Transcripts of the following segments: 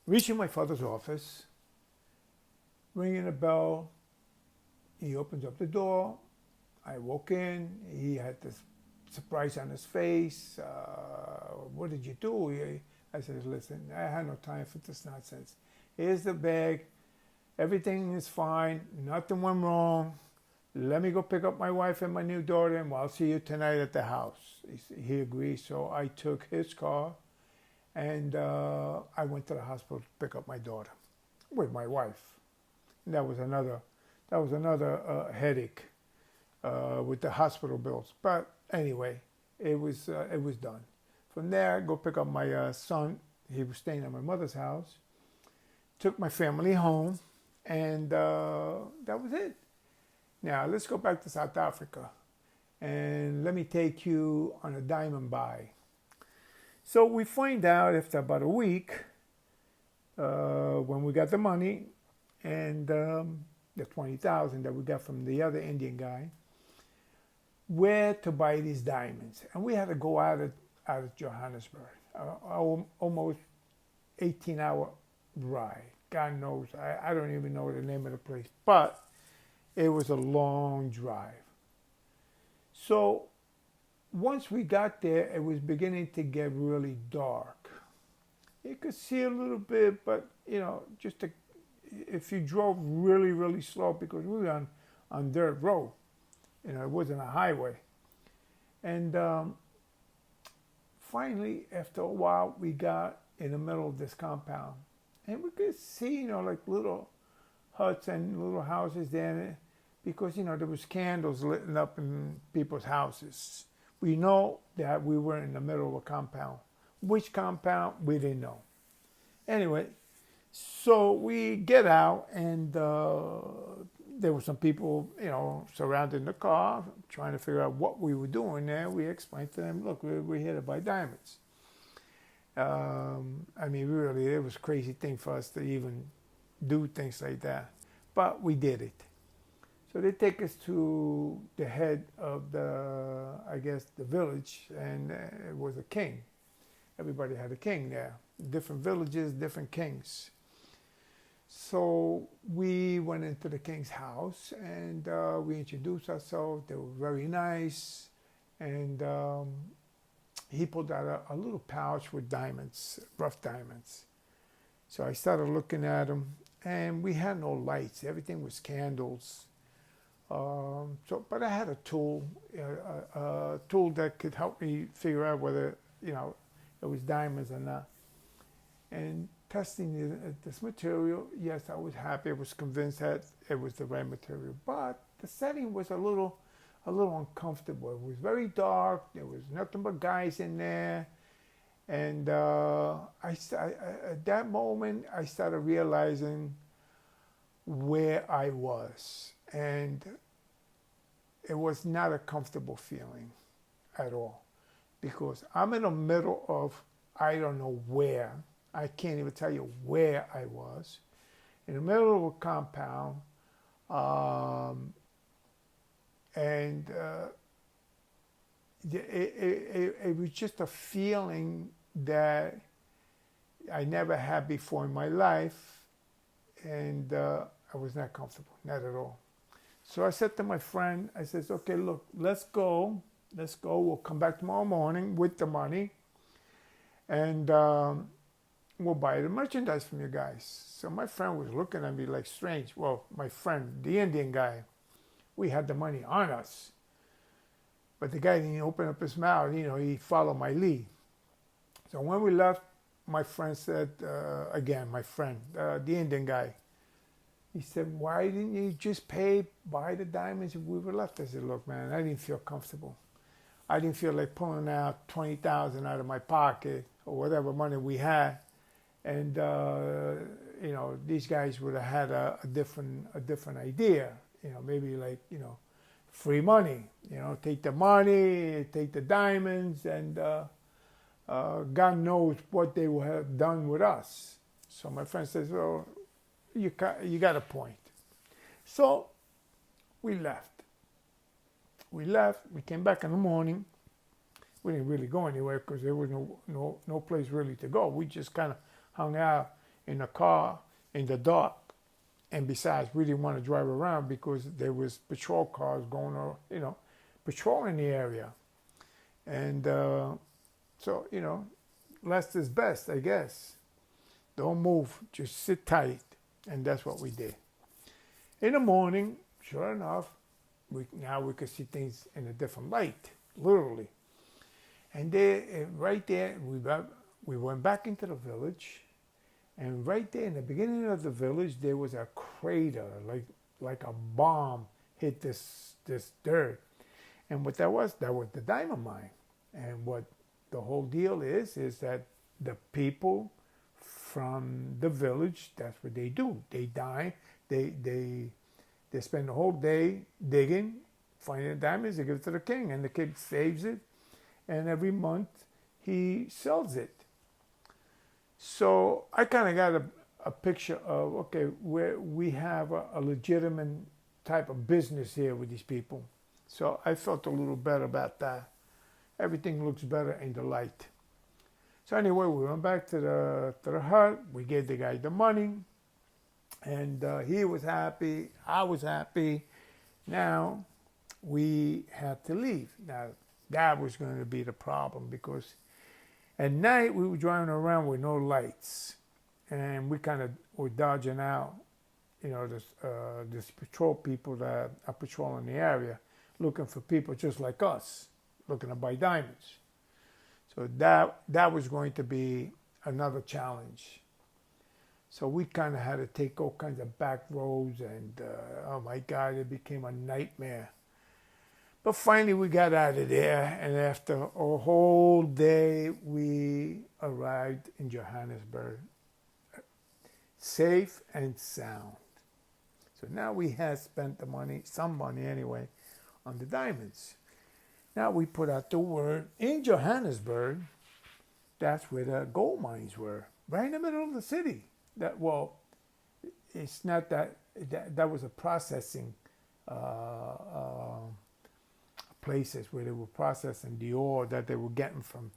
Reaching my father's office, ringing the bell. He opens up the door. I walk in. He had this surprise on his face. What did you do? I said, listen, I had no time for this nonsense. Here's the bag. Everything is fine. Nothing went wrong. Let me go pick up my wife and my new daughter, and I'll see you tonight at the house. He agreed, so I took his car, and I went to the hospital to pick up my daughter with my wife. And that was another headache with the hospital bills. But anyway, it was done. From there, I go pick up my son. He was staying at my mother's house. Took my family home, and that was it. Now, let's go back to South Africa, and let me take you on a diamond buy. So we find out after about a week, when we got the money, and the 20,000 that we got from the other Indian guy, where to buy these diamonds. And we had to go out of Johannesburg, almost 18-hour ride. God knows, I don't even know the name of the place, but it was a long drive. So once we got there, it was beginning to get really dark. You could see a little bit, but if you drove really, really slow, because we were on dirt road, it wasn't a highway. And finally, after a while, we got in the middle of this compound, and we could see, like little huts and little houses there, because there was candles lit up in people's houses. We know that we were in the middle of a compound. Which compound, we didn't know. Anyway, so we get out, and there were some people, surrounding the car, trying to figure out what we were doing there. We explained to them, look, we're here to buy diamonds. Really, it was a crazy thing for us to even do things like that. But we did it. So they take us to the head of the village, and it was a king. Everybody had a king there. Different villages, different kings. So we went into the king's house, and we introduced ourselves. They were very nice, and he pulled out a little pouch with diamonds, rough diamonds. So I started looking at them, and we had no lights. Everything was candles. But I had a tool that could help me figure out whether it was diamonds or not. And testing this material, yes, I was happy. I was convinced that it was the right material, but the setting was a little uncomfortable. It was very dark. There was nothing but guys in there, and at that moment I started realizing where I was, and it was not a comfortable feeling at all, because I'm in the middle of, I don't know where. I can't even tell you where I was, in the middle of a compound, and it was just a feeling that I never had before in my life, and I was not comfortable, not at all. So I said to my friend, I says, okay, look, let's go. We'll come back tomorrow morning with the money, and we'll buy the merchandise from you guys. So my friend was looking at me like strange. Well, my friend, the Indian guy, we had the money on us, but the guy didn't open up his mouth. He followed my lead. So when we left, my friend said, the Indian guy, he said, why didn't you just buy the diamonds if we were left? I said, look, man, I didn't feel comfortable. I didn't feel like pulling out 20,000 out of my pocket or whatever money we had. And, these guys would have had a different idea, maybe like, free money, take the money, take the diamonds, and God knows what they would have done with us. So my friend says, well, you got a point. So we left. We came back in the morning. We didn't really go anywhere because there was no place really to go. We just kind of hung out in a car in the dark. And besides, we didn't want to drive around because there was patrol cars going on, patrolling the area. And so, less is best, I guess. Don't move, just sit tight. And that's what we did. In the morning, sure enough, now we could see things in a different light, literally. And there, right there, we went back into the village. And right there in the beginning of the village, there was a crater, like a bomb hit this dirt. And what that was the diamond mine. And what the whole deal is that the people from the village, that's what they do. They die. They spend the whole day digging, finding the diamonds. They give it to the king, and the king saves it. And every month he sells it. So I kind of got a picture of, okay, where we have a legitimate type of business here with these people. So I felt a little better about that. Everything looks better in the light. So anyway, we went back to the hut. We gave the guy the money. And he was happy. I was happy. Now we had to leave. Now that was going to be the problem because at night we were driving around with no lights. And we kind of were dodging out, this patrol people that are patrolling the area, looking for people just like us, looking to buy diamonds. So that was going to be another challenge. So we kind of had to take all kinds of back roads, and oh my God, it became a nightmare. But finally we got out of there, and after a whole day, we arrived in Johannesburg, safe and sound. So now we had spent the money, some money anyway, on the diamonds. Now we put out the word in Johannesburg, that's where the gold mines were, right in the middle of the city. It's not that was a processing places where they were processing the ore that they were getting from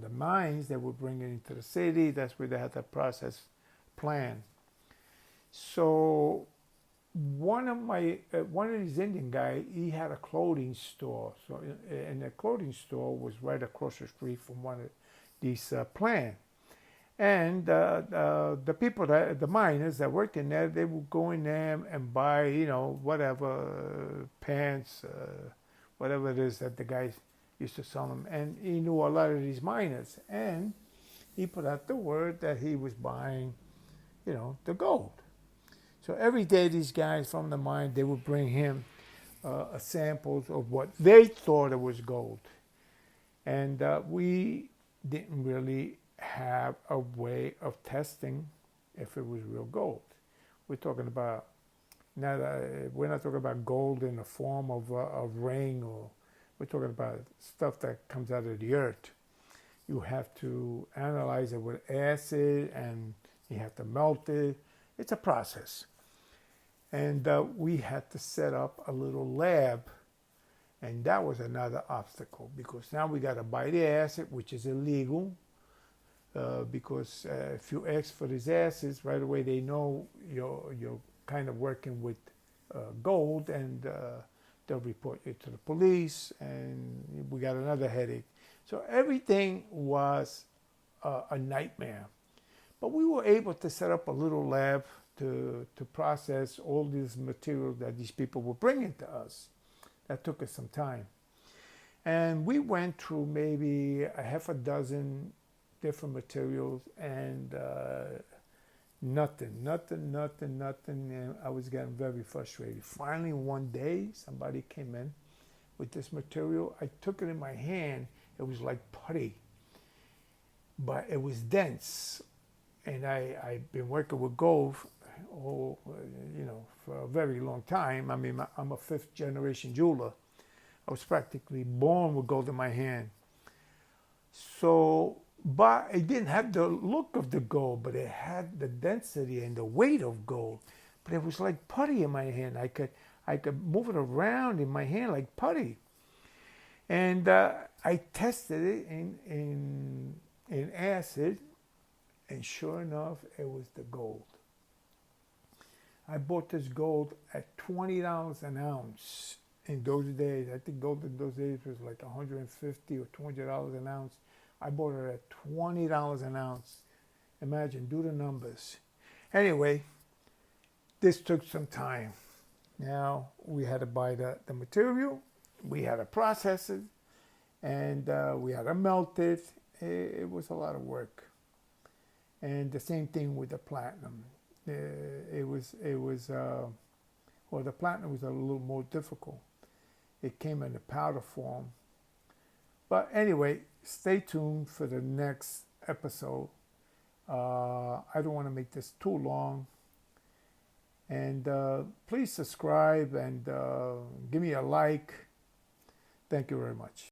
the mines. They were bringing it into the city. That's where they had that process plan. So one of these Indian guys, he had a clothing store. So and the clothing store was right across the street from one of these plants. And the people, the miners that worked in there, they would go in there and buy, whatever, pants, whatever it is that the guys used to sell them. And he knew a lot of these miners. And he put out the word that he was buying, the gold. So every day these guys from the mine, they would bring him samples of what they thought it was gold. And we didn't really have a way of testing if it was real gold. We're talking about we're not talking about gold in the form of a ring, or we're talking about stuff that comes out of the earth. You have to analyze it with acid, and you have to melt it. It's a process. And we had to set up a little lab, and that was another obstacle because now we got to buy the acid, which is illegal. Because if you ask for these acids, right away they know you're kind of working with gold, and they'll report you to the police, and we got another headache. So everything was a nightmare. But we were able to set up a little lab to process all these materials that these people were bringing to us. That took us some time. And we went through maybe a half a dozen different materials, and nothing. And I was getting very frustrated. Finally, one day, somebody came in with this material. I took it in my hand. It was like putty, but it was dense. And I've been working with gold, for a very long time. I mean, I'm a fifth generation jeweler. I was practically born with gold in my hand. So, but it didn't have the look of the gold, but it had the density and the weight of gold. But it was like putty in my hand. I could move it around in my hand like putty. And I tested it in acid, And sure enough, it was the gold. I bought this gold at $20 an ounce in those days. I think gold in those days was like $150 or $200 an ounce. I bought it at $20 an ounce. Imagine, do the numbers. Anyway, this took some time. Now we had to buy the material, we had to process it, and we had to melt it. It was a lot of work. And the same thing with the platinum. Well, the platinum was a little more difficult. It came in the powder form. But anyway, stay tuned for the next episode. I don't want to make this too long. And please subscribe and give me a like. Thank you very much.